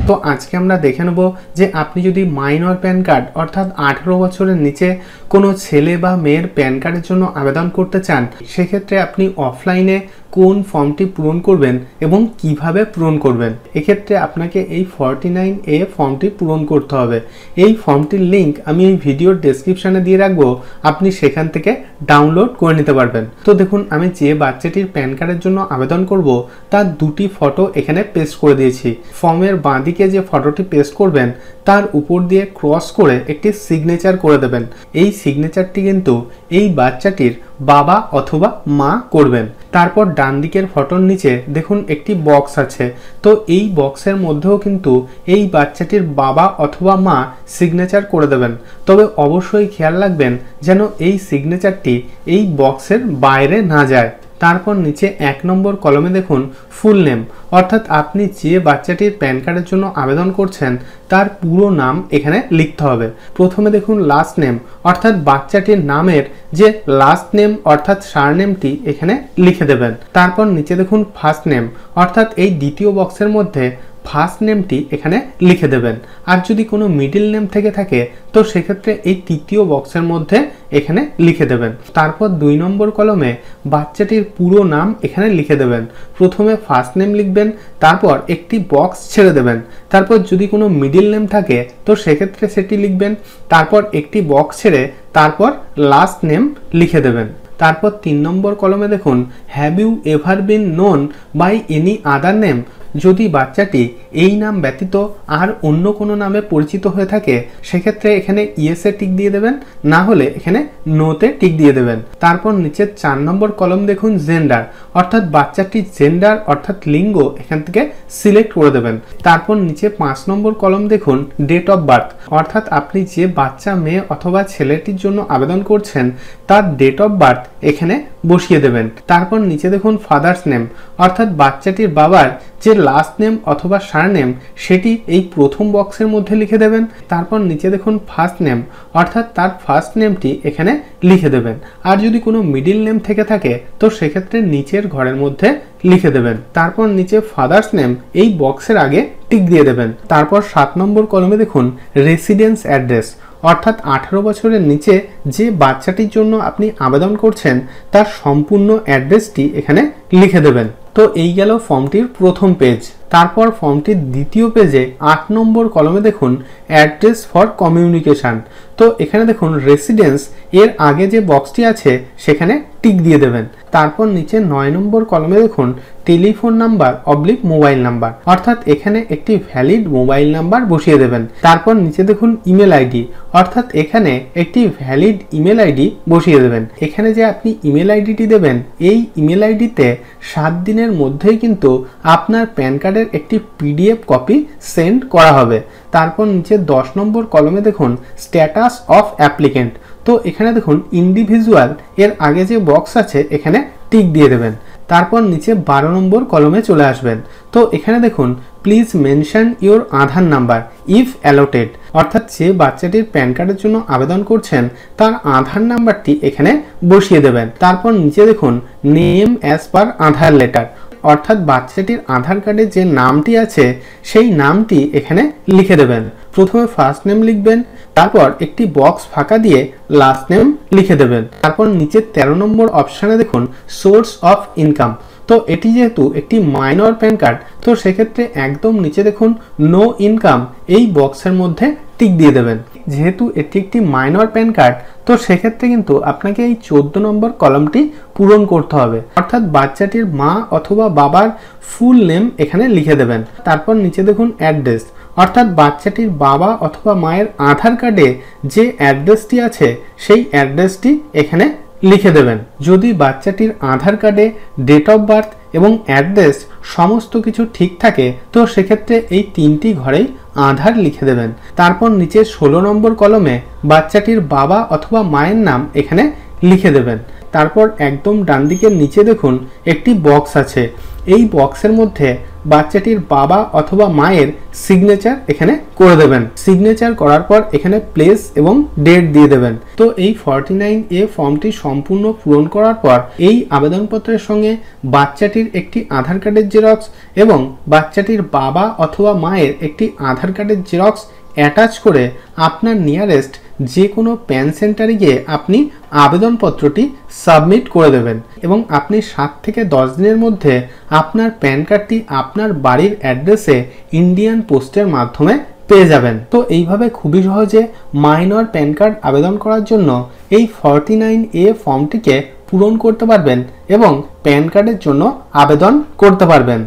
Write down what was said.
তো আজকে আমরা দেখে নেব যে আপনি যদি মাইনর প্যান কার্ড অর্থাৎ 18 বছরের নিচে কোনো ছেলে বা মেয়ের প্যান কার্ডের জন্য আবেদন করতে চান, সেক্ষেত্রে আপনি অফলাইনে কোন ফর্মটি পূরণ করবেন এবং কিভাবে পূরণ করবেন। এক্ষেত্রে আপনাকে এই 49A ফর্মটি পূরণ করতে হবে। এই ফর্মটির লিঙ্ক আমি এই ভিডিওর ডেসক্রিপশনে দিয়ে রাখবো, আপনি সেখান থেকে ডাউনলোড করে নিতে পারবেন। তো দেখুন, আমি যে বাচ্চাটির প্যান কার্ডের জন্য আবেদন করব তার দুটি ফটো এখানে পেস্ট করে দিয়েছি। ফর্মের বাঁদিকে যে ফটোটি পেস্ট করবেন তার উপর দিয়ে ক্রস করে একটি সিগনেচার করে দেবেন। এই সিগনেচারটি কিন্তু এই বাচ্চাটির বাবা অথবা মা করবেন। তারপর ডান দিকের ফটোর নিচে দেখুন একটি বক্স আছে, তো এই বক্সের মধ্যেও কিন্তু এই বাচ্চাটির বাবা অথবা মা সিগনেচার করে দেবেন। তবে অবশ্যই খেয়াল রাখবেন যেন এই সিগনেচারটি এই বক্সের বাইরে না যায়। তারপর নিচে 1 নম্বর কলমে দেখুন ফুল নেম, অর্থাৎ আপনি যে বাচ্চাটির প্যান কার্ডের জন্য আবেদন করছেন তার পুরো নাম এখানে লিখতে হবে। প্রথমে দেখুন লাস্ট নেম, অর্থাৎ বাচ্চাটির নামের যে লাস্ট নেম অর্থাৎ সারনেমটি এখানে লিখে দেবেন। তারপর নিচে দেখুন ফার্স্ট নেম, অর্থাৎ এই দ্বিতীয় বক্সের মধ্যে ফার্স্ট নেমটি এখানে লিখে দেবেন। আর যদি কোনো মিডিল নেম থেকে থাকে তো সেক্ষেত্রে এই তৃতীয় বক্সের মধ্যে এখানে লিখে দেবেন। তারপর 2 নম্বর কলমে বাচ্চাটির পুরো নাম এখানে লিখে দেবেন। প্রথমে ফার্স্ট নেম লিখবেন, তারপর একটি বক্স ছেড়ে দেবেন। তারপর যদি কোনো মিডিল নেম থাকে তো সেক্ষেত্রে সেটি লিখবেন, তারপর একটি বক্স ছেড়ে তারপর লাস্ট নেম লিখে দেবেন। তারপর 3 নম্বর কলমে দেখুন have you ever been known by any other name, যদি বাচ্চাটি এই নাম ব্যতীত আর অন্য কোনো নামে পরিচিত হয়ে থাকে সেক্ষেত্রে এখানে ইয়েসে টিক দিয়ে দেবেন, না হলে এখানে নোতে টিক দিয়ে দেবেন। তারপর নিচে 4 নম্বর কলম দেখুন জেন্ডার, অর্থাৎ বাচ্চাটির জেন্ডার অর্থাৎ লিঙ্গ এখান থেকে সিলেক্ট করে দেবেন। তারপর নিচে 5 নম্বর কলম দেখুন ডেট অফ বার্থ, অর্থাৎ আপনি যে বাচ্চা মেয়ে অথবা ছেলেটির জন্য আবেদন করছেন তার ডেট অফ বার্থ এখানে বসিয়ে দেবেন। তারপর নিচে দেখুন ফাদার্স নেম, অর্থাৎ বাচ্চাটির বাবার যে লাস্ট নেম অথবা সারনেম সেটি এই প্রথম বক্সের মধ্যে লিখে দেবেন। তারপর নিচে দেখুন ফার্স্ট নেম, অর্থাৎ তার ফার্স্ট নেমটি এখানে লিখে দেবেন। আর যদি কোনো মিডিল নেম থেকে থাকে তো সেক্ষেত্রে নিচের ঘরের মধ্যে লিখে দেবেন। তারপর নিচে ফাদার্স নেম এই বক্সের আগে টিক দিয়ে দেবেন। তারপর 7 নম্বর কলমে দেখুন রেসিডেন্স অ্যাড্রেস, অর্থাৎ 18 বছরের নিচে যে বাচ্চাটির জন্য আপনি আবেদন করছেন তার সম্পূর্ণ অ্যাড্রেসটি এখানে লিখে দেবেন। তো এই গেল ফর্মটির প্রথম পেজ। তারপর ফর্মটির দ্বিতীয় পেজে 8 নম্বর কলমে দেখুন অ্যাড্রেস ফর কমিউনিকেশন, তো এখানে দেখুন রেসিডেন্স এর আগে যে বক্সটি আছে সেখানে টিক দিয়ে দেবেন। তারপর নিচে 9 নম্বর কলমে দেখুন telephone number oblique mobile number, অর্থাৎ এখানে একটি ভ্যালিড মোবাইল নাম্বার বসিয়ে দেবেন। তারপর নিচে দেখুন ইমেল আইডি, অর্থাৎ এখানে একটি ভ্যালিড ইমেল আইডি বসিয়ে দেবেন। এখানে যে আপনি ইমেল আইডিটি দেবেন এই ইমেল আইডিতে 7 দিনের মধ্যেই কিন্তু আপনার প্যান কার্ডের একটি PDF কপি সেন্ড করা হবে। তারপর নিচে 10 নম্বর কলমে দেখুন স্ট্যাটাস অফ অ্যাপ্লিকেন্ট, তো এখানে দেখুন ইন্ডিভিজুয়াল এর আগে যে বক্স আছে এখানে টিক দিয়ে দেবেন। তারপর নিচে 12 নম্বর কলমে চলে আসবেন, তো এখানে দেখুন please mention your Aadhaar number if allotted, অর্থাৎ যে বাচ্চাটির প্যান কার্ডের জন্য আবেদন করছেন তার আধার নাম্বারটি এখানে বসিয়ে দেবেন। তারপর নিচে দেখুন নেম অ্যাজ পার আধার লেটার, অর্থাৎ বাচ্চাটির আধার কার্ডে যে নামটি আছে সেই নামটি এখানে লিখে দেবেন। প্রথমে ফার্স্ট নেম লিখবেন, তারপর একটি বক্স ফাঁকা দিয়ে লাস্ট নেম লিখে দেবেন। তারপর নিচে 13 নম্বর অপশানে দেখুন সোর্স অফ ইনকাম, তো এটি যেহেতু একটি মাইনর প্যান কার্ড তো সেক্ষেত্রে একদম নিচে দেখুন নো ইনকাম এই বক্সের মধ্যে টিক দিয়ে দেবেন। যেহেতু এটি একটি মাইনর প্যান কার্ড তো সেক্ষেত্রে কিন্তু আপনাকে এই 14 নম্বর কলমটি পূরণ করতে হবে, অর্থাৎ বাচ্চাটির মা অথবা বাবার ফুল নেম এখানে লিখে দেবেন। তারপর নিচে দেখুন অ্যাড্রেস, অর্থাৎ বাচ্চাটির বাবা অথবা মায়ের আধার কার্ডে যে অ্যাড্রেসটি আছে সেই অ্যাড্রেসটি এখানে লিখে দেবেন। যদি বাচ্চাটির আধার কার্ডে ডেট অফ বার্থ এবং অ্যাড্রেস সমস্ত কিছু ঠিক থাকে তো সেক্ষেত্রে এই 3টি ঘরেই আধার লিখে দেবেন। তারপর নিচে 16 নম্বর কলমে বাচ্চাটির বাবা অথবা মায়ের নাম এখানে লিখে দেবেন। তারপর একদম ডান দিকের নিচে দেখুন একটি বক্স আছে, এই বক্সের মধ্যে বাচ্চাটির বাবা অথবা মায়ের সিগনেচার এখানে করে দেবেন। সিগনেচার করার পর এখানে প্লেস এবং ডেট দিয়ে দেবেন। তো এই 49A ফর্মটি সম্পূর্ণ পূরণ করার পর এই আবেদনপত্রের সঙ্গে বাচ্চাটির একটি আধার কার্ডের জেরক্স এবং বাচ্চাটির বাবা অথবা মায়ের একটি আধার কার্ডের জেরক্স অ্যাটাচ করে আপনার নিয়ারেস্ট যে কোনো প্যান সেন্টারে গিয়ে আপনি আবেদনপত্রটি সাবমিট করে দেবেন এবং আপনি 7 থেকে 10 দিনের মধ্যে আপনার প্যান কার্ডটি আপনার বাড়ির অ্যাড্রেসে ইন্ডিয়ান পোস্টের মাধ্যমে পেয়ে যাবেন। তো এইভাবে খুবই সহজে মাইনর প্যান কার্ড আবেদন করার জন্য এই 49A ফর্মটিকে পূরণ করতে পারবেন এবং প্যান কার্ডের জন্য আবেদন করতে পারবেন।